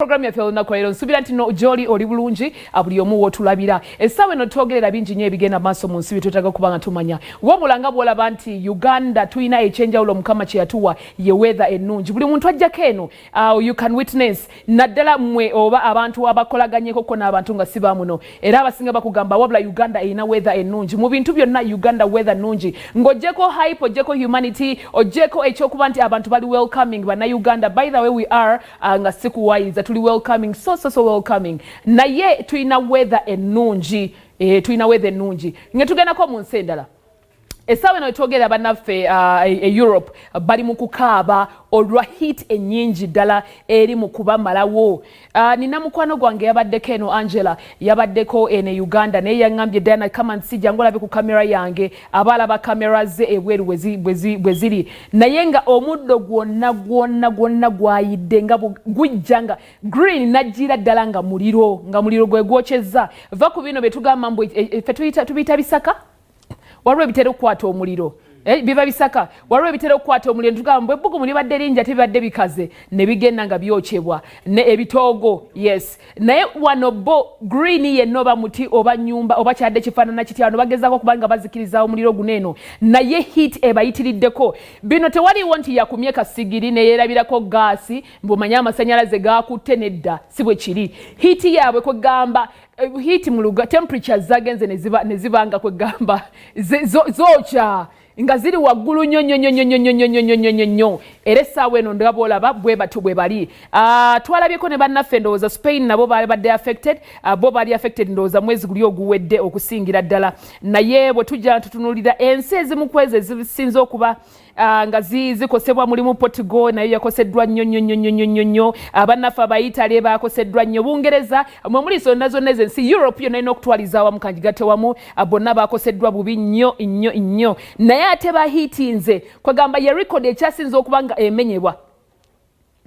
Program ya felo nakolero nsubira ntino joli oli bulungi abuli omu wotulabira esawe no twogerera bingi nnyo ebigenda maaso mu nsi bitutaga kubanga tumanya wabulanga bwolaba nti Uganda tuyina echenjawulo mukama kye yatuwa ye weather ennungi buli muntu ajjako eno you can witness naddala mmwe oba abantu abakolaganyeko ko n'abantu nga siba muno era abasinga bakugamba wabula Uganda erina weather ennungi mu bintu byonna Uganda weather nnungi ng'ojjeko hype ojjeko humanity ojjeko ekyokuba nti abantu bali welcoming bana Uganda by the way we are nga sikuwaiza tuli welcoming so welcoming naye tuina weather ennungi tuina weather ennungi ngetugenda ko mu nsendala esawe no twogera banaffe Europe bali mu kukaaba olwa heat ennyingi ddala eri mu kubamalawo nina mukwano gwange yabaddeko eno Angela yabaddeko ene Uganda naye yangambye Diana kama nsijja ngolabe ku kamera yange abalaba kamera ze ebweru bweziri naye nga omuddo gwonna gwayidde nga gujjanga green najjira ddala nga muliro gwe gwokyezza va ku bino betugamba mbu tubiyita bisaka waliwo ebitera okukwata omuliro biba bisaka waliwo ebitera okukwata omuliro tugamba Ebbugumu libadde lingi ate bibadde bikaze ne bigenda nga byokyebwa ne ebitoogo yes naye wano bo green yenno oba muti oba nyumba oba kyadde kifaanana kiti wano bagezaako kubanga bazikiriza omuliro guneeno naye heat ebayitiriddeko bino tewaliwo nti yakumye kasigiri neyeerabirako gaasi mbumanye amasannyalaze gakutte nedda si bwe kiri heat yaabwe kwegamba heat muluga temperatures zagenze ne zibanga kwegamba zocha nga ziri waggulu nnyo era essaawa eno ndaboola bwe batu bwe bali twalabyeko ne bannaffe ndowooza Spain nabo badde affected bo bali affected ndowooza mwezi guli oguwedde okusingira ddala naye bwe tujja tutunulira ensi ezimu kwezi ezisinza okuba nga zikosebwa mulimu Portugal nayo yakoseddwa nnyo abannaffe Abayitale bakoseddwa nnyo Bungereza mwe muli zonna ensi Europe yonna erina okutwaliza awamu kanjigate wamu bonna bakoseddwa bubi nnyo naye ate bahiitinze kwegamba ye record ekyasinza okuba nga emenyebwa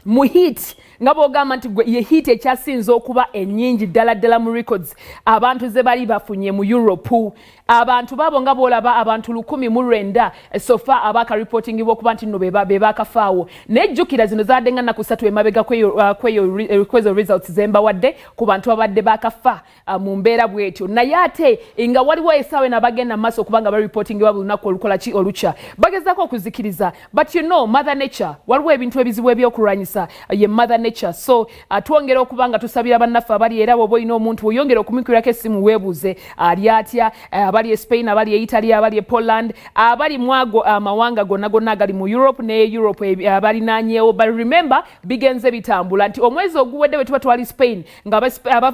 mu heat nga bogamba nti ye heat ekyasinza okuba ennyingi ddala mu records abantu ze bali bafunye mu Europe abantu babo nga bolaba abantu 109 sofa abaka reporting bokuba nti no bebakafaawo nejjukira zino zadde nga naku 3 emabega kweyo results zemba wadde ku bantu abadde bakafa mu mbeera bwetyo naye ate nga waliwo esaawe nabagenda maaso kubanga ba reporting babo lunaku olukola ki olucha bagezako okuzikiriza but you know mother nature waliwo ebintu ebizibu ebyokulwanyisa ye mother nature so twongera okubanga tusabira bannaffe abali era bwoba olina omuntu oyongera okumikirako essimu weebuuze ali atya abali Spain abali Italy abali Poland abali mwago amawanga gonna agali mu Europe ne Europe abali nanyewo but remember bigenze bitambula nti omwezi oguwedde bwe tuba twali Spain nga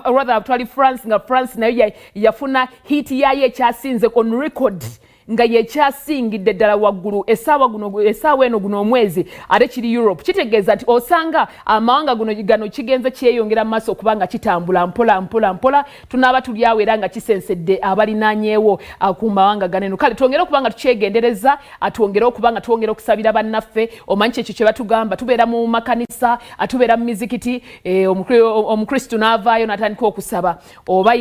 rather twali France nga France nayo yafuna heat yayo ekyasinze on record nga yekyasingidde ddala waggulu essaawa eno guno omwezi ate kiri Europe kitegeeza nti osanga amawanga gano kigenze kyeyongera mu maaso okubanga kitambula mpola tunaaba tuli awo era nga kisensedde abalinanyeewo ku mawanga ganeno kale twongere okubanga tukyegendereza twongere okusabira bannaffe omanyi kyekyo kye batugamba tubeera mu makanisa tubeera mu mizikiti omukristu n'avaayo n'atandika okusaba oba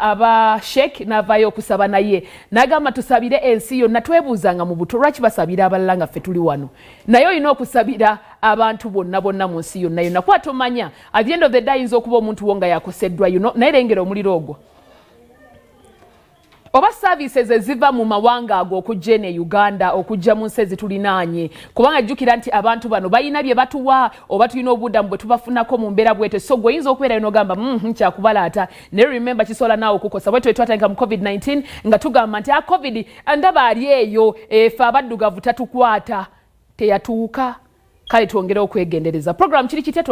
aba sheik n'avaayo okusaba naye gamba tusabire ensi yonna twebuuzanga mu buto lwaki basabira abalala nga ffe tuli wano naye olina okusabira abantu bonna mu nsi yonna kwata omanya at the end of the day ayinza okuba omuntu wo nga yakoseddwa naye lengera omuliro ogwo oba services eziva mu mawanga ago okujja ne Uganda okujja mu nsi ezitulinaanye kubanga jjukira nti abantu bano balina bye batuwa oba tulina obuddamu bwe tubafunako mu mbeera bwete so gwe oyinza okubeera n'ogamba kyakubalaata ne remember kisobola naawe okukosa bwe twatandika mu COVID-19 nga tugamba nti COVID ndaba ali eyo efe abaddugavu tatukwata teyatuuka kale twongere okwegendereza program kiri kitya